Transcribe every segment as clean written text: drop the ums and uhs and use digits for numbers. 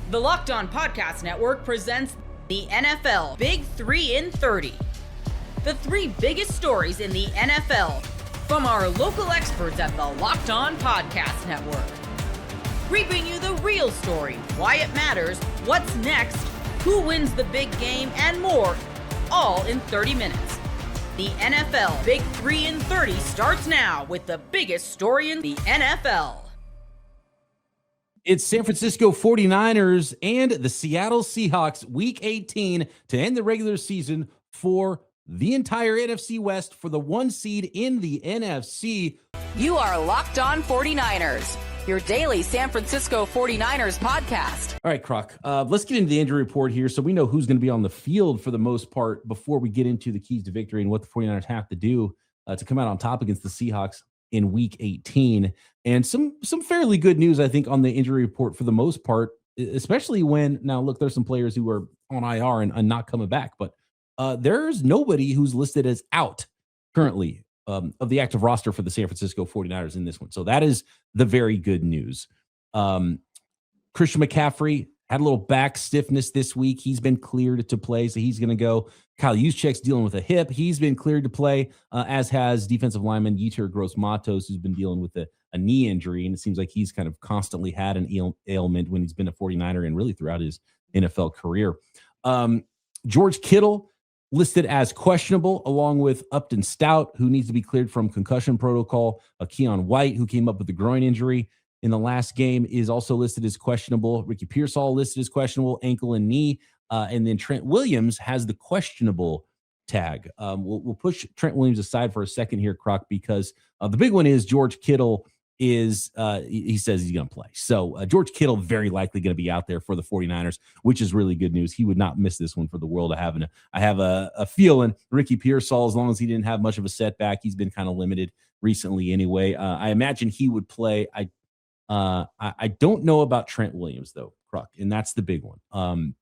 The Locked On Podcast Network presents the NFL Big 3 in 30. The 3 biggest stories in the NFL from our local experts at the Locked On Podcast Network. We bring you the real story, why it matters, what's next, who wins the big game, and more, all in 30 minutes. The NFL Big 3 in 30 starts now with the biggest story in the NFL. It's San Francisco 49ers and the Seattle Seahawks Week 18 to end the regular season for the entire NFC West for the 1 seed in the NFC. You are Locked On 49ers, your daily San Francisco 49ers podcast. All right, Croc, let's get into the injury report here so we know who's going to be on the field for the most part before we get into the keys to victory and what the 49ers have to do to come out on top against the Seahawks in Week 18. And some fairly good news, I think, on the injury report for the most part, especially when, now look, there's some players who are on IR and not coming back, but there's nobody who's listed as out currently of the active roster for the San Francisco 49ers in this one. So that is the very good news. Christian McCaffrey had a little back stiffness this week. He's been cleared to play, so he's going to go. Kyle Juszczyk's dealing with a hip. He's been cleared to play, as has defensive lineman Yetur Gross-Matos, who's been dealing with a knee injury, and it seems like he's kind of constantly had an ailment when he's been a 49er and really throughout his NFL career. George Kittle listed as questionable, along with Upton Stout, who needs to be cleared from concussion protocol. Keon White, who came up with a groin injury in the last game, is also listed as questionable. Ricky Pearsall listed as questionable, ankle and knee. And then Trent Williams has the questionable tag. We'll push Trent Williams aside for a second here, Croc, because the big one is George Kittle is, he says he's going to play. So George Kittle very likely going to be out there for the 49ers, which is really good news. He would not miss this one for the world. I have a feeling Ricky Pearsall, as long as he didn't have much of a setback, he's been kind of limited recently anyway. I imagine he would play. I don't know about Trent Williams, though, Croc, and that's the big one.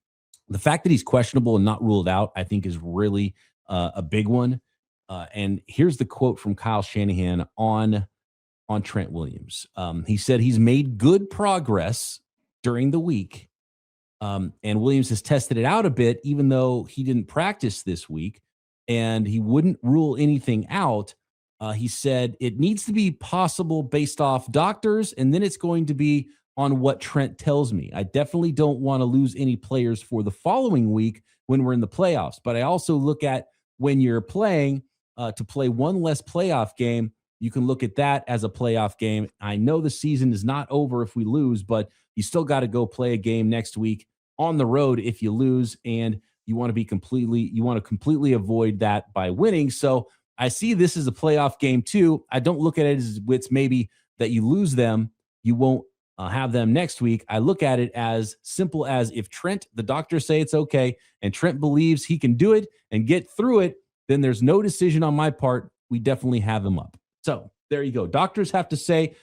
The fact that he's questionable and not ruled out, I think, is really a big one. And here's the quote from Kyle Shanahan on Trent Williams. He said he's made good progress during the week, and Williams has tested it out a bit, even though he didn't practice this week, and he wouldn't rule anything out. He said it needs to be possible based off doctors, and then it's going to be on what Trent tells me. I definitely don't want to lose any players for the following week when we're in the playoffs. But I also look at when you're playing to play one less playoff game, you can look at that as a playoff game. I know the season is not over if we lose, but you still got to go play a game next week on the road if you lose, and you want to completely avoid that by winning. So I see this as a playoff game too. I don't look at it as it's maybe that you lose them, you won't have them next week. I look at it as simple as if Trent, the doctors say it's okay, and Trent believes he can do it and get through it, then there's no decision on my part. We definitely have him up. So there you go. Doctors have to say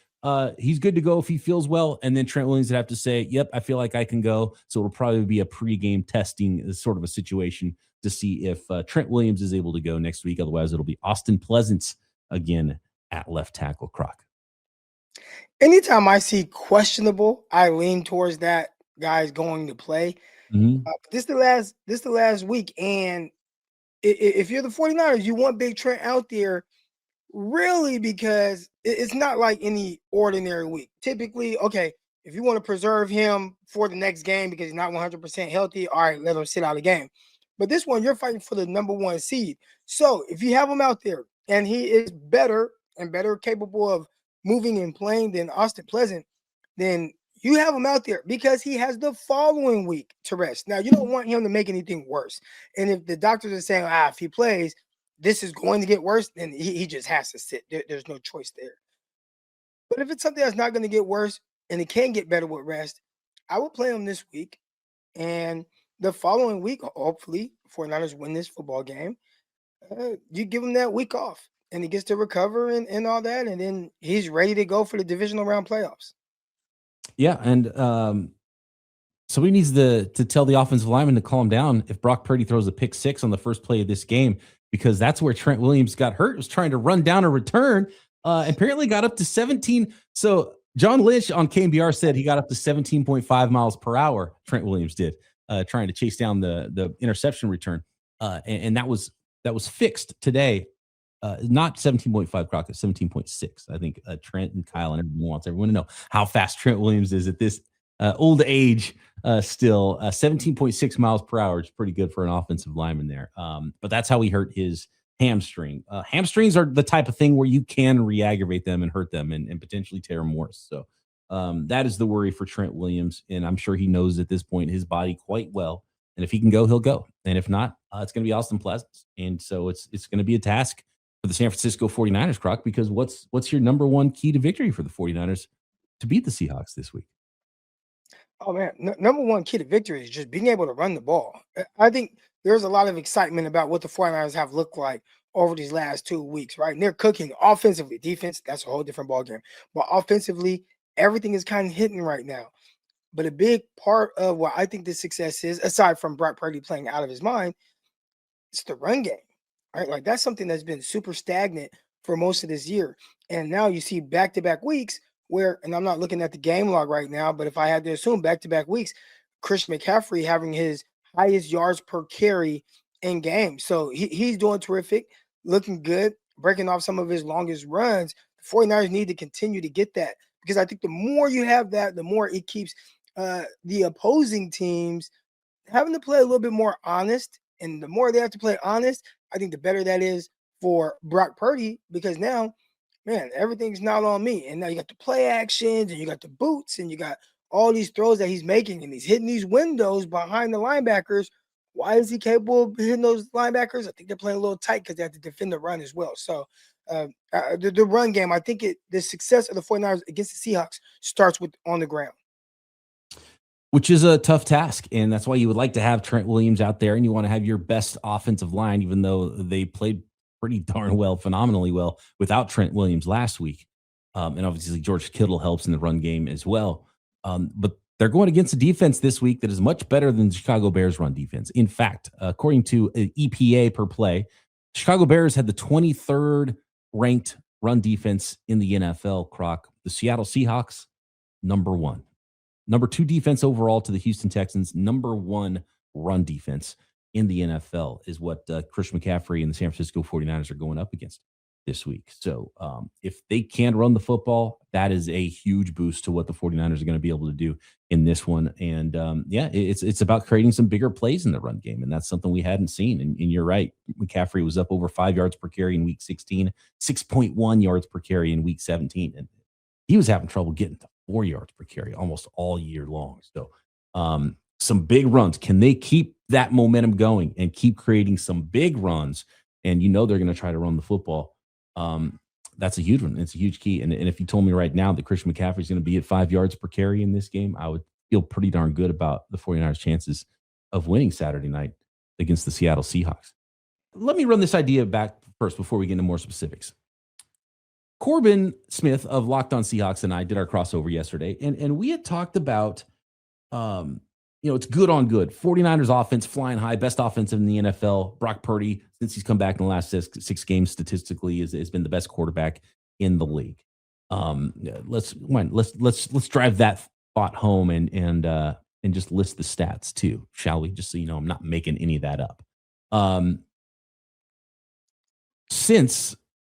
he's good to go if he feels well, and then Trent Williams would have to say, yep, I feel like I can go. So it'll probably be a pregame testing sort of a situation to see if Trent Williams is able to go next week. Otherwise, it'll be Austin Pleasance again at left tackle. Croc. Anytime I see questionable, I lean towards that guy's going to play. This is the last week, and if you're the 49ers, you want Big Trent out there, really, because it's not like any ordinary week. Typically, okay, if you want to preserve him for the next game because he's not 100% healthy, all right, let him sit out a game. But this one, you're fighting for the number 1 seed. So if you have him out there and he is better capable of moving and playing than Austin Pleasant, then you have him out there because he has the following week to rest. Now, you don't want him to make anything worse. And if the doctors are saying, if he plays, this is going to get worse, then he just has to sit. There's no choice there. But if it's something that's not going to get worse and it can get better with rest, I would play him this week. And the following week, hopefully, 49ers win this football game. You give him that week off, and he gets to recover and all that, and then he's ready to go for the divisional round playoffs. Yeah, and somebody needs to tell the offensive lineman to calm down if Brock Purdy throws a pick 6 on the first play of this game, because that's where Trent Williams got hurt. Was trying to run down a return, apparently got up to 17. So John Lynch on KBR said he got up to 17.5 miles per hour. Trent Williams did, trying to chase down the interception return, and that was fixed today. Not 17.5 Crockett, 17.6. I think Trent and Kyle and everyone wants everyone to know how fast Trent Williams is at this old age. Still, 17.6 miles per hour is pretty good for an offensive lineman there. But that's how he hurt his hamstring. Hamstrings are the type of thing where you can re-aggravate them and hurt them and potentially tear them worse. So that is the worry for Trent Williams. And I'm sure he knows at this point his body quite well. And if he can go, he'll go. And if not, it's going to be Austin Pleasant. And so it's going to be a task for the San Francisco 49ers, Croc, because what's your number one key to victory for the 49ers to beat the Seahawks this week? Oh, man. Number one key to victory is just being able to run the ball. I think there's a lot of excitement about what the 49ers have looked like over these last 2 weeks, right? And they're cooking offensively. Defense, that's a whole different ballgame. But offensively, everything is kind of hitting right now. But a big part of what I think the success is, aside from Brock Purdy playing out of his mind, it's the run game, right? Like that's something that's been super stagnant for most of this year. And now you see back-to-back weeks where, and I'm not looking at the game log right now, but if I had to assume back-to-back weeks, Chris McCaffrey having his highest yards per carry in game. So he's doing terrific, looking good, breaking off some of his longest runs. The 49ers need to continue to get that because I think the more you have that, the more it keeps the opposing teams having to play a little bit more honest. And the more they have to play honest, I think the better that is for Brock Purdy because now, man, everything's not on me. And now you got the play actions and you got the boots and you got all these throws that he's making and he's hitting these windows behind the linebackers. Why is he capable of hitting those linebackers? I think they're playing a little tight because they have to defend the run as well. So the run game, I think the success of the 49ers against the Seahawks starts with on the ground. Which is a tough task, and that's why you would like to have Trent Williams out there, and you want to have your best offensive line, even though they played pretty darn well, phenomenally well, without Trent Williams last week. And obviously, George Kittle helps in the run game as well. But they're going against a defense this week that is much better than the Chicago Bears run defense. In fact, according to EPA per play, Chicago Bears had the 23rd ranked run defense in the NFL, Croc. The Seattle Seahawks, number one. Number two defense overall to the Houston Texans. Number one run defense in the NFL is what Chris McCaffrey and the San Francisco 49ers are going up against this week. So if they can run the football, that is a huge boost to what the 49ers are going to be able to do in this one. And it's about creating some bigger plays in the run game. And that's something we hadn't seen. And you're right. McCaffrey was up over 5 yards per carry in week 16, 6.1 yards per carry in week 17. And he was having trouble getting to 4 yards per carry almost all year long. So some big runs. Can they keep that momentum going and keep creating some big runs? And you know they're going to try to run the football. That's a huge one. It's a huge key. And if you told me right now that Christian McCaffrey is going to be at 5 yards per carry in this game, I would feel pretty darn good about the 49ers' chances of winning Saturday night against the Seattle Seahawks. Let me run this idea back first before we get into more specifics. Corbin Smith of Locked On Seahawks and I did our crossover yesterday, and we had talked about, it's good on good. 49ers offense flying high, best offensive in the NFL. Brock Purdy, since he's come back in the last six games, statistically has been the best quarterback in the league. Let's drive that thought home and just list the stats too, shall we? Just so you know, I'm not making any of that up.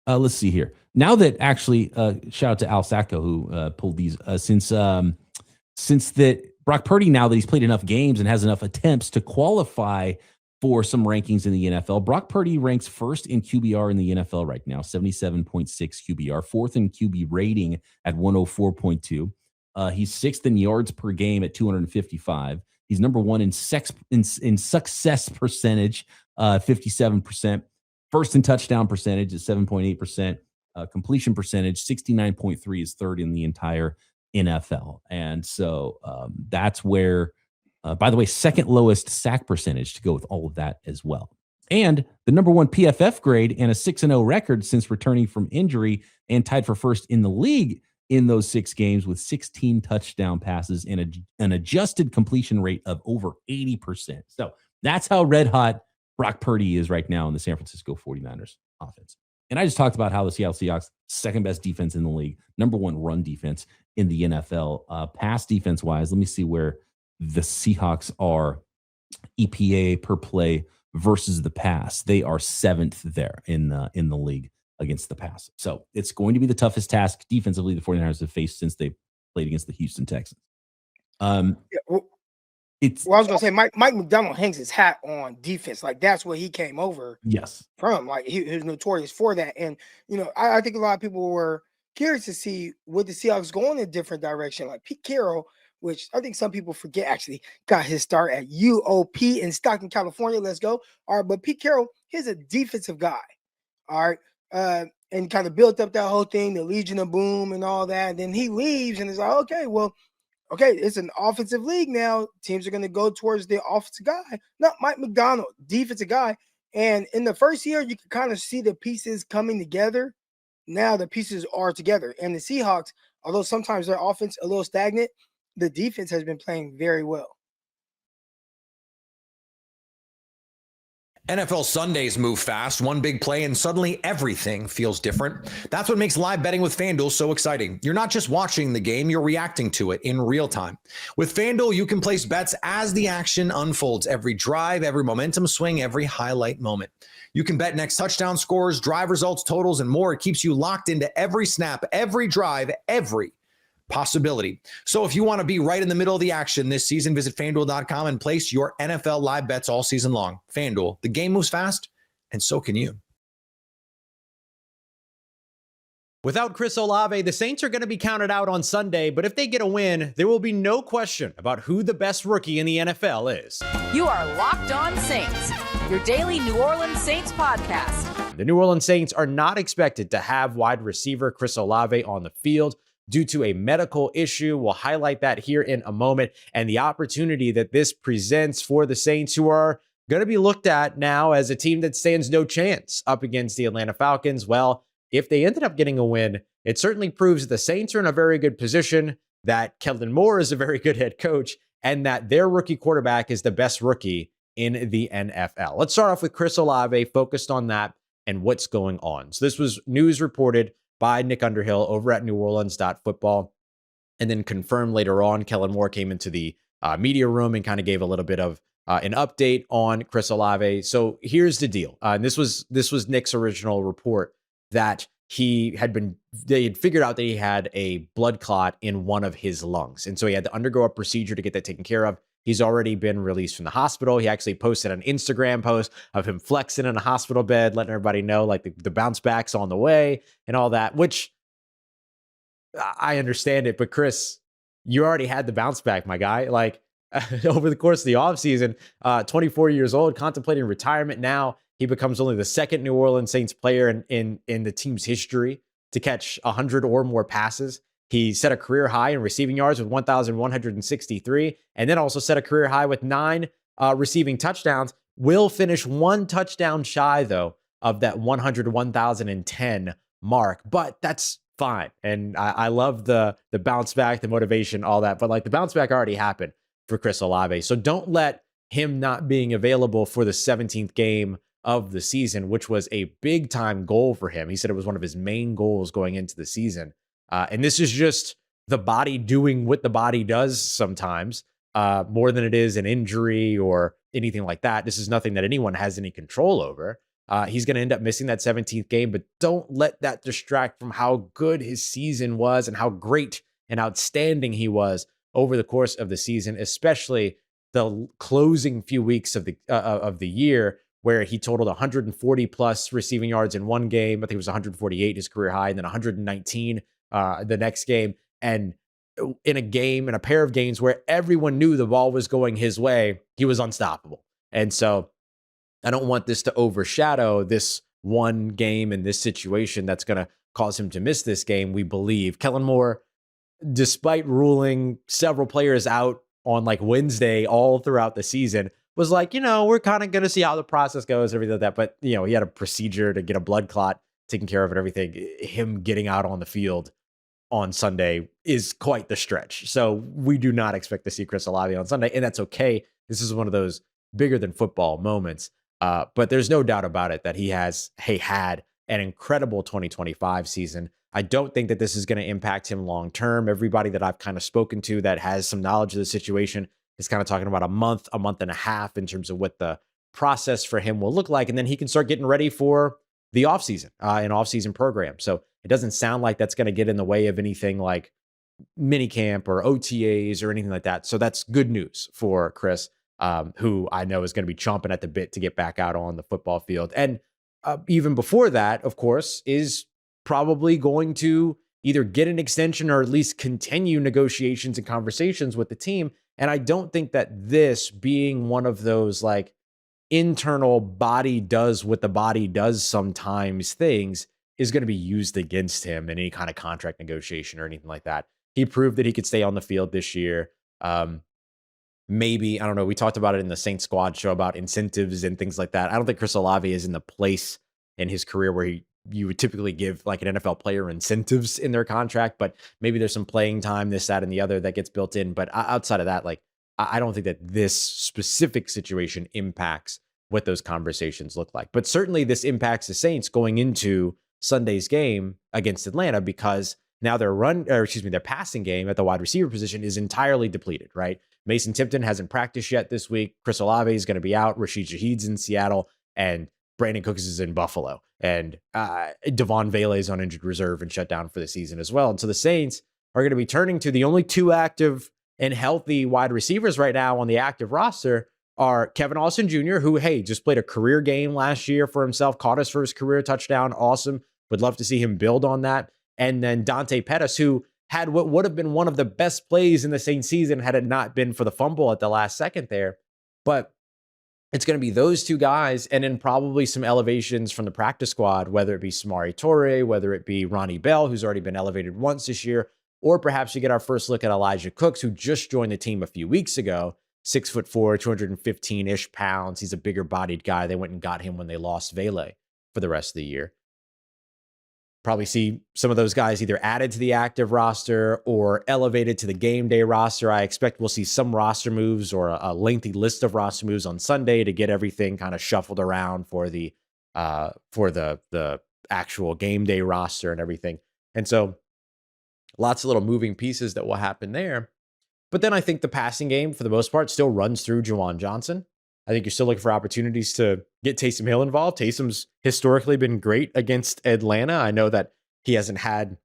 Let's see here. Now that actually, shout out to Al Sacco who pulled these. Since that Brock Purdy, now that he's played enough games and has enough attempts to qualify for some rankings in the NFL, Brock Purdy ranks first in QBR in the NFL right now, 77.6 QBR, fourth in QB rating at 104.2. He's sixth in yards per game at 255. He's number one in success percentage, 57%. First in touchdown percentage is 7.8%. Completion percentage, 69.3 is third in the entire NFL. And so that's where, by the way, second lowest sack percentage to go with all of that as well. And the number one PFF grade and a 6-0 record since returning from injury and tied for first in the league in those 6 games with 16 touchdown passes and an adjusted completion rate of over 80%. So that's how red hot Brock Purdy is right now in the San Francisco 49ers offense. And I just talked about how the Seattle Seahawks, second best defense in the league, number one run defense in the NFL. Pass defense wise, let me see where the Seahawks are EPA per play versus the pass. They are 7th there in the league against the pass. So it's going to be the toughest task defensively the 49ers have faced since they played against the Houston Texans. I was going to say, Mike McDonald hangs his hat on defense. Like, that's where he came over from. Like, he was notorious for that. And, I think a lot of people were curious to see would the Seahawks go in a different direction. Like Pete Carroll, which I think some people forget, actually got his start at UOP in Stockton, California. Let's go. All right, but Pete Carroll, he's a defensive guy. All right, and kind of built up that whole thing, the Legion of Boom and all that. And then he leaves and it's like, okay, it's an offensive league now. Teams are going to go towards the offensive guy, not Mike McDonald, defensive guy. And in the first year, you can kind of see the pieces coming together. Now the pieces are together. And the Seahawks, although sometimes their offense a little stagnant, the defense has been playing very well. NFL Sundays move fast, one big play, and suddenly everything feels different. That's what makes live betting with FanDuel so exciting. You're not just watching the game, you're reacting to it in real time. With FanDuel, you can place bets as the action unfolds. Every drive, every momentum swing, every highlight moment. You can bet next touchdown scores, drive results, totals, and more. It keeps you locked into every snap, every drive, every possibility. So if you want to be right in the middle of the action this season, visit FanDuel.com and place your NFL live bets all season long. FanDuel, the game moves fast, and so can you. Without Chris Olave, the Saints are going to be counted out on Sunday, but if they get a win, there will be no question about who the best rookie in the NFL is. You are Locked On Saints, your daily New Orleans Saints podcast. The New Orleans Saints are not expected to have wide receiver Chris Olave on the field due to a medical issue. We'll highlight that here in a moment, and the opportunity that this presents for the Saints, who are going to be looked at now as a team that stands no chance up against the Atlanta Falcons. Well, if they ended up getting a win, it certainly proves that the Saints are in a very good position, that Kellen Moore is a very good head coach, and that their rookie quarterback is the best rookie in the NFL. Let's start off with Chris Olave, focused on that and what's going on. So this was news reported by Nick Underhill over at NewOrleans.football, and then confirmed later on. Kellen Moore came into the media room and kind of gave a little bit of an update on Chris Olave. So here's the deal. And this was Nick's original report, that they had figured out that he had a blood clot in one of his lungs. And so he had to undergo a procedure to get that taken care of. He's already been released from the hospital. He actually posted an Instagram post of him flexing in a hospital bed, letting everybody know like the bounce back's on the way and all that, which I understand it. But Chris, you already had the bounce back, my guy. Like over the course of the offseason, 24 years old, contemplating retirement now. He becomes only the second New Orleans Saints player in the team's history to catch 100 or more passes. He set a career high in receiving yards with 1,163, and then also set a career high with 9 receiving touchdowns. Will finish 1 touchdown shy, though, of that 101,010 mark, but that's fine. And I love the bounce back, the motivation, all that. But like the bounce back already happened for Chris Olave. So don't let him not being available for the 17th game of the season, which was a big time goal for him. He said it was one of his main goals going into the season. And this is just the body doing what the body does sometimes, more than it is an injury or anything like that. This is nothing that anyone has any control over. He's going to end up missing that 17th game, but don't let that distract from how good his season was and how great and outstanding he was over the course of the season, especially the closing few weeks of the year, where he totaled 140 plus receiving yards in one game. I think it was 148, his career high, and then 119 the next game. And in a pair of games where everyone knew the ball was going his way, he was unstoppable. And so I don't want this to overshadow this one game and this situation that's going to cause him to miss this game. We believe Kellen Moore, despite ruling several players out on like Wednesday all throughout the season, was like, we're kind of going to see how the process goes and everything like that. But, he had a procedure to get a blood clot taken care of and everything. Him getting out on the field on Sunday is quite the stretch. So we do not expect to see Chris Olave on Sunday, and that's okay. This is one of those bigger than football moments. But there's no doubt about it that he had an incredible 2025 season. I don't think that this is going to impact him long term. Everybody that I've kind of spoken to that has some knowledge of the situation is kind of talking about a month and a half in terms of what the process for him will look like. And then he can start getting ready for the offseason, an offseason program. So it doesn't sound like that's going to get in the way of anything like minicamp or OTAs or anything like that. So that's good news for Chris, who I know is going to be chomping at the bit to get back out on the football field. And even before that, of course, is probably going to either get an extension or at least continue negotiations and conversations with the team. And I don't think that this being one of those like internal body does what the body does sometimes things is going to be used against him in any kind of contract negotiation or anything like that. He proved that he could stay on the field this year. Maybe, I don't know, we talked about it in the Saints squad show about incentives and things like that. I don't think Chris Olave is in the place in his career where you would typically give like an NFL player incentives in their contract, but maybe there's some playing time, this, that, and the other that gets built in. But outside of that, like, I don't think that this specific situation impacts what those conversations look like. But certainly this impacts the Saints going into Sunday's game against Atlanta, because now their passing game at the wide receiver position is entirely depleted, right? Mason Tipton hasn't practiced yet this week. Chris Olave is going to be out. Rashid Shaheed's in Seattle, and Brandon Cooks is in Buffalo. And Devon Vele is on injured reserve and shut down for the season as well. And so the Saints are going to be turning to the only two active and healthy wide receivers right now on the active roster are Kevin Austin Jr., who, hey, just played a career game last year for himself, caught his first career touchdown. Awesome. Would love to see him build on that. And then Dante Pettis, who had what would have been one of the best plays in the Saints season had it not been for the fumble at the last second there. But it's going to be those two guys, and then probably some elevations from the practice squad, whether it be Samari Torre, whether it be Ronnie Bell, who's already been elevated once this year, or perhaps you get our first look at Elijah Cooks, who just joined the team a few weeks ago, 6'4", 215-ish pounds. He's a bigger bodied guy. They went and got him when they lost Vele for the rest of the year. Probably see some of those guys either added to the active roster or elevated to the game day roster. I expect we'll see some roster moves or a lengthy list of roster moves on Sunday to get everything kind of shuffled around for the actual game day roster and everything. And so lots of little moving pieces that will happen there. But then I think the passing game, for the most part, still runs through Juwan Johnson. I think you're still looking for opportunities to get Taysom Hill involved. Taysom's historically been great against Atlanta. I know that he hasn't had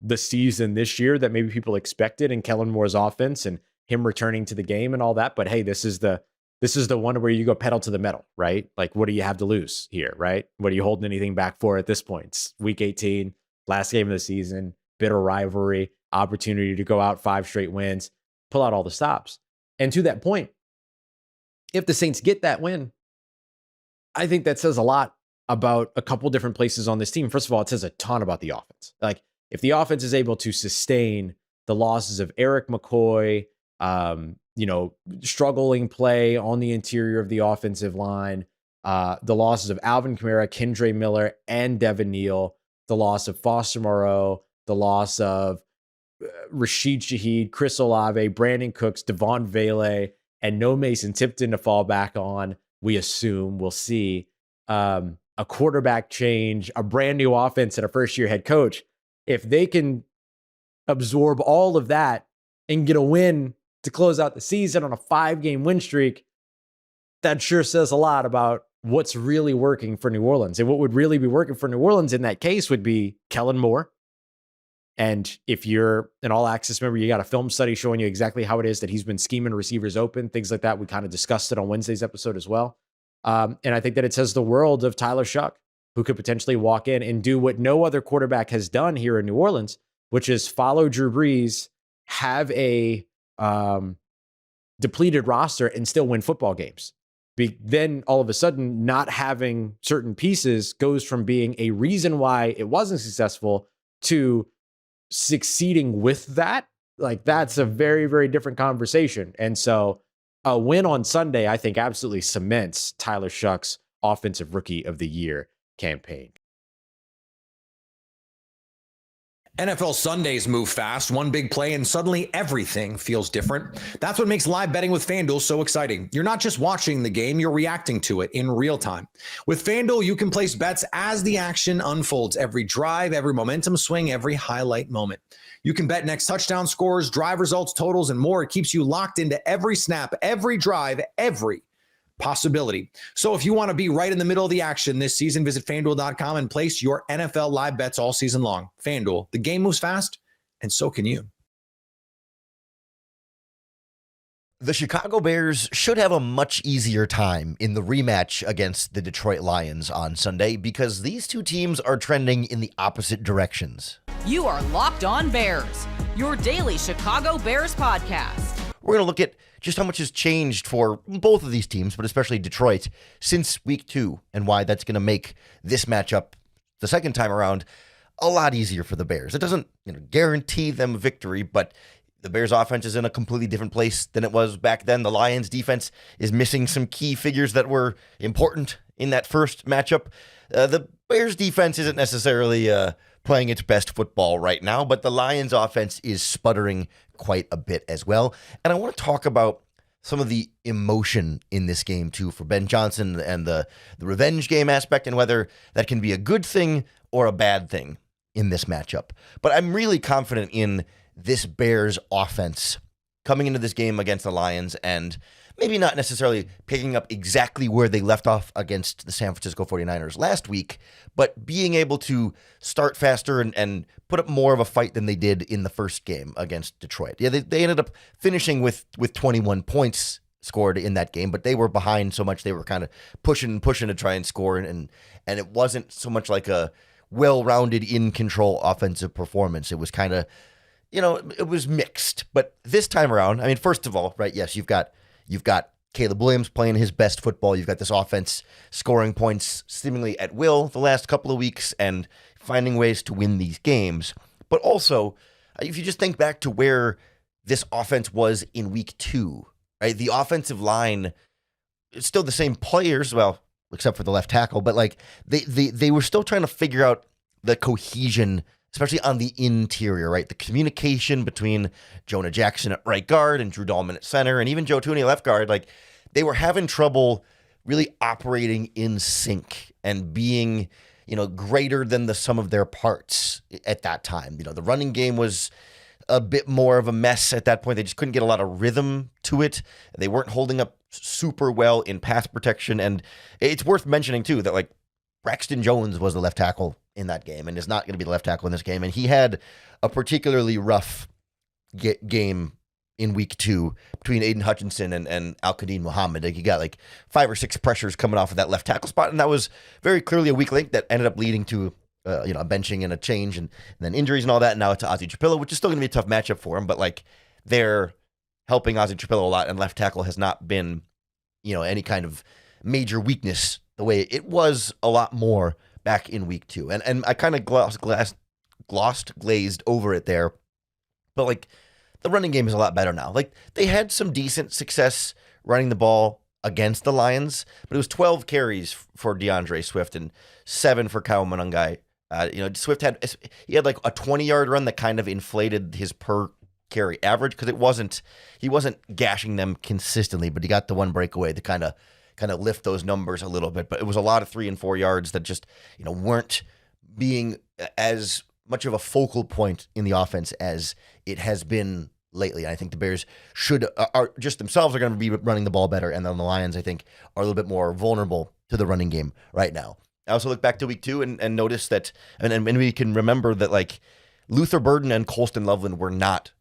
the season this year that maybe people expected in Kellen Moore's offense and him returning to the game and all that. But hey, this is the one where you go pedal to the metal, right? Like, what do you have to lose here, right? What are you holding anything back for at this point? It's week 18, last game of the season, bitter rivalry, opportunity to go out 5 straight wins, pull out all the stops. And to that point, if the Saints get that win, I think that says a lot about a couple different places on this team. First of all, it says a ton about the offense. Like, if the offense is able to sustain the losses of Eric McCoy, struggling play on the interior of the offensive line, the losses of Alvin Kamara, Kendre Miller, and Devin Neal, the loss of Foster Moreau, the loss of Rashid Shaheed, Chris Olave, Brandon Cooks, Devon Vele, and no Mason Tipton to fall back on, we assume. We'll see. A quarterback change, a brand new offense, and a first-year head coach. If they can absorb all of that and get a win to close out the season on a 5-game win streak, that sure says a lot about what's really working for New Orleans. And what would really be working for New Orleans in that case would be Kellen Moore. And if you're an all-access member, you got a film study showing you exactly how it is that he's been scheming receivers open, things like that. We kind of discussed it on Wednesday's episode as well. And I think that it says the world of Tyler Shuck, who could potentially walk in and do what no other quarterback has done here in New Orleans, which is follow Drew Brees, have a depleted roster, and still win football games. Then all of a sudden, not having certain pieces goes from being a reason why it wasn't successful to succeeding with that. Like, that's a very, very different conversation. And so a win on Sunday, I think, absolutely cements Tyler Shuck's Offensive Rookie of the Year campaign. NFL Sundays move fast, one big play, and suddenly everything feels different. That's what makes live betting with FanDuel so exciting. You're not just watching the game, you're reacting to it in real time. With FanDuel, you can place bets as the action unfolds, every drive, every momentum swing, every highlight moment. You can bet next touchdown scores, drive results, totals, and more. It keeps you locked into every snap, every drive, every possibility. So if you want to be right in the middle of the action this season, visit FanDuel.com and place your NFL live bets all season long. FanDuel, the game moves fast, and so can you. The Chicago Bears should have a much easier time in the rematch against the Detroit Lions on Sunday because these two teams are trending in the opposite directions. You are Locked On Bears, your daily Chicago Bears podcast. We're going to look at just how much has changed for both of these teams, but especially Detroit, since week 2, and why that's going to make this matchup the second time around a lot easier for the Bears. It doesn't guarantee them a victory, but the Bears offense is in a completely different place than it was back then. The Lions defense is missing some key figures that were important in that first matchup. The Bears defense isn't necessarily playing its best football right now, but the Lions offense is sputtering quite a bit as well. And I want to talk about some of the emotion in this game too for Ben Johnson and the revenge game aspect and whether that can be a good thing or a bad thing in this matchup. But I'm really confident in this Bears offense coming into this game against the Lions and maybe not necessarily picking up exactly where they left off against the San Francisco 49ers last week, but being able to start faster and put up more of a fight than they did in the first game against Detroit. Yeah, they ended up finishing with 21 points scored in that game, but they were behind so much they were kind of pushing to try and score, and it wasn't so much like a well-rounded, in-control offensive performance. It was kind of, it was mixed. But this time around, I mean, first of all, right, yes, you've got Caleb Williams playing his best football. You've got this offense scoring points seemingly at will the last couple of weeks and finding ways to win these games. But also, if you just think back to where this offense was in week 2, right? The offensive line, it's still the same players, well, except for the left tackle, but like they were still trying to figure out the cohesion, especially on the interior, right? The communication between Jonah Jackson at right guard and Drew Dahlman at center, and even Joe Tooney left guard. Like, they were having trouble really operating in sync and being, greater than the sum of their parts at that time. The running game was a bit more of a mess at that point. They just couldn't get a lot of rhythm to it. They weren't holding up super well in pass protection. And it's worth mentioning, too, that, like, Braxton Jones was the left tackle in that game and is not going to be the left tackle in this game. And he had a particularly rough game in week 2 between Aiden Hutchinson and Al-Qadim Muhammad. Like, he got like 5 or 6 pressures coming off of that left tackle spot. And that was very clearly a weak link that ended up leading to, a benching and a change and then injuries and all that. And now it's Ozzie Trapillo, which is still going to be a tough matchup for him. But like, they're helping Ozzie Trapillo a lot, and left tackle has not been, any kind of major weakness the way it was a lot more back in week 2. And I kind of glazed over it there. But like, the running game is a lot better now. Like, they had some decent success running the ball against the Lions, but it was 12 carries for DeAndre Swift and 7 for Kyle Monangai. Swift had like a 20-yard run that kind of inflated his per carry average because he wasn't gashing them consistently, but he got the one breakaway to kind of lift those numbers a little bit. But it was a lot of 3 and 4 yards that just weren't being as much of a focal point in the offense as it has been lately. I think the Bears are just themselves are going to be running the ball better, and then the Lions, I think, are a little bit more vulnerable to the running game right now. I also look back to week 2 and notice that, and we can remember that like Luther Burden and Colston Loveland were not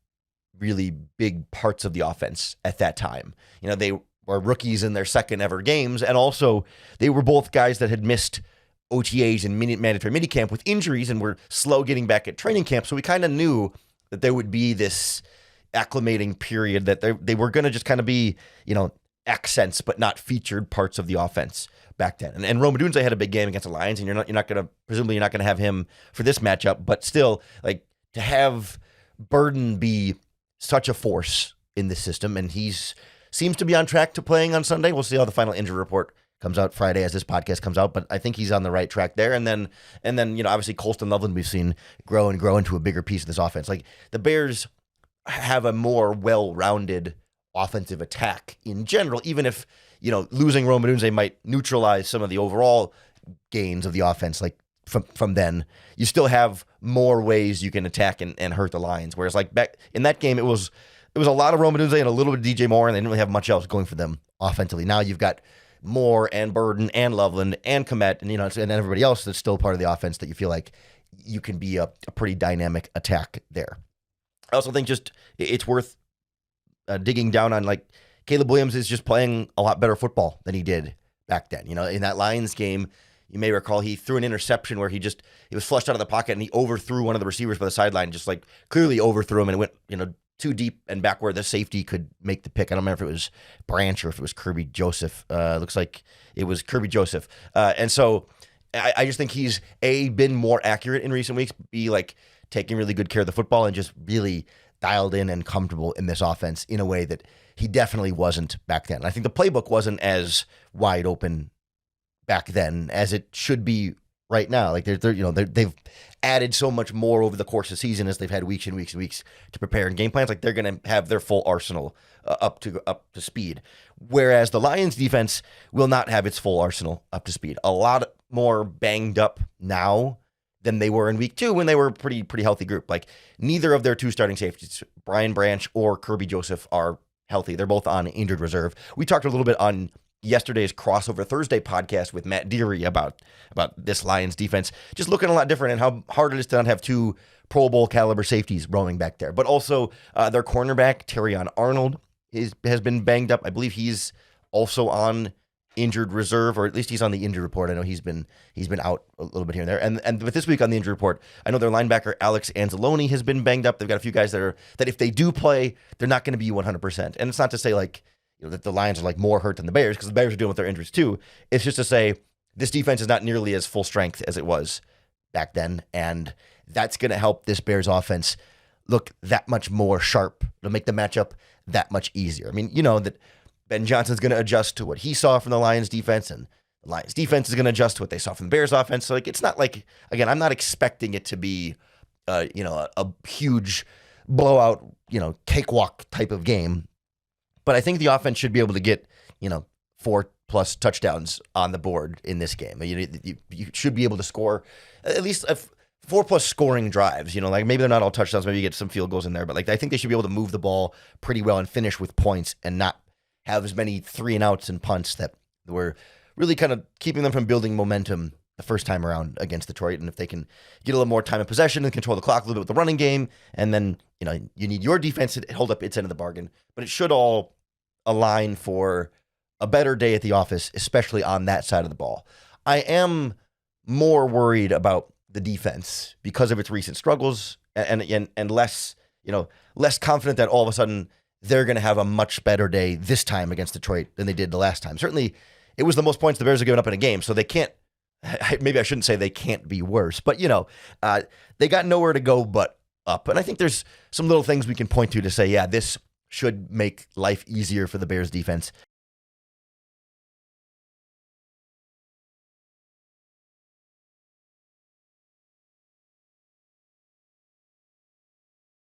really big parts of the offense at that time. They were rookies in their second ever games, and also they were both guys that had missed OTAs and mandatory minicamp with injuries and were slow getting back at training camp. So we kind of knew that there would be this acclimating period that they were going to just kind of be, accents but not featured parts of the offense back then. And Rome Odunze had a big game against the Lions, and you're not going to have him for this matchup. But still, like, to have Burden be such a force in this system, and seems to be on track to playing on Sunday. We'll see how the final injury report comes out Friday as this podcast comes out, but I think he's on the right track there. And then obviously Colston Loveland we've seen grow into a bigger piece of this offense. Like the Bears have a more well-rounded offensive attack in general, even if, losing Rome Odunze might neutralize some of the overall gains of the offense. Like from then, you still have more ways you can attack and hurt the Lions. Whereas like back in that game, it was a lot of Rome Odunze and a little bit of DJ Moore, and they didn't really have much else going for them offensively. Now you've got Moore and Burden and Loveland and Komet and everybody else that's still part of the offense that you feel like you can be a pretty dynamic attack there. I also think just it's worth digging down on, like, Caleb Williams is just playing a lot better football than he did back then. In that Lions game, you may recall he threw an interception where he was flushed out of the pocket and he overthrew one of the receivers by the sideline, just like clearly overthrew him, and it went, too deep and back where the safety could make the pick. I don't remember if it was Branch or if it was Kirby Joseph. Looks like it was Kirby Joseph. And so I just think he's been more accurate in recent weeks, like taking really good care of the football and just really dialed in and comfortable in this offense in a way that he definitely wasn't back then. And I think the playbook wasn't as wide open back then as it should be right now. Like they've added so much more over the course of the season as they've had weeks and weeks and weeks to prepare in game plans. Like they're going to have their full arsenal up to speed. Whereas the Lions defense will not have its full arsenal up to speed. A lot more banged up now than they were in week 2 when they were a pretty healthy group. Like neither of their 2 starting safeties, Brian Branch or Kirby Joseph, are healthy. They're both on injured reserve. We talked a little bit on yesterday's Crossover Thursday podcast with Matt Deary about this Lions defense just looking a lot different and how hard it is to not have 2 Pro Bowl caliber safeties roaming back there. But also their cornerback, Terrion Arnold, has been banged up. I believe he's also on injured reserve, or at least he's on the injured report. I know he's been out a little bit here and there. And with this week on the injured report, I know their linebacker Alex Anzalone has been banged up. They've got a few guys that if they do play, they're not going to be 100%. And it's not to say like that the Lions are like more hurt than the Bears, because the Bears are dealing with their injuries too. It's just to say this defense is not nearly as full strength as it was back then, and that's going to help this Bears offense look that much more sharp. It'll make the matchup that much easier. I mean, that Ben Johnson's going to adjust to what he saw from the Lions defense, and the Lions defense is going to adjust to what they saw from the Bears offense. So like, it's not like, again, I'm not expecting it to be, a huge blowout, cakewalk type of game. But I think the offense should be able to get, 4+ touchdowns on the board in this game. You should be able to score at least 4+ scoring drives. Like maybe they're not all touchdowns. Maybe you get some field goals in there. But like I think they should be able to move the ball pretty well and finish with points and not have as many 3-and-outs and punts that were really kind of keeping them from building momentum the first time around against Detroit. And if they can get a little more time of possession and control the clock a little bit with the running game, and then you need your defense to hold up its end of the bargain. But it should all align for a better day at the office, especially on that side of the ball. I am more worried about the defense because of its recent struggles and less confident that all of a sudden they're going to have a much better day this time against Detroit than they did the last time. Certainly, it was the most points the Bears have given up in a game, so they can't, maybe I shouldn't say they can't be worse, but they got nowhere to go but up. And I think there's some little things we can point to say, yeah, this should make life easier for the Bears defense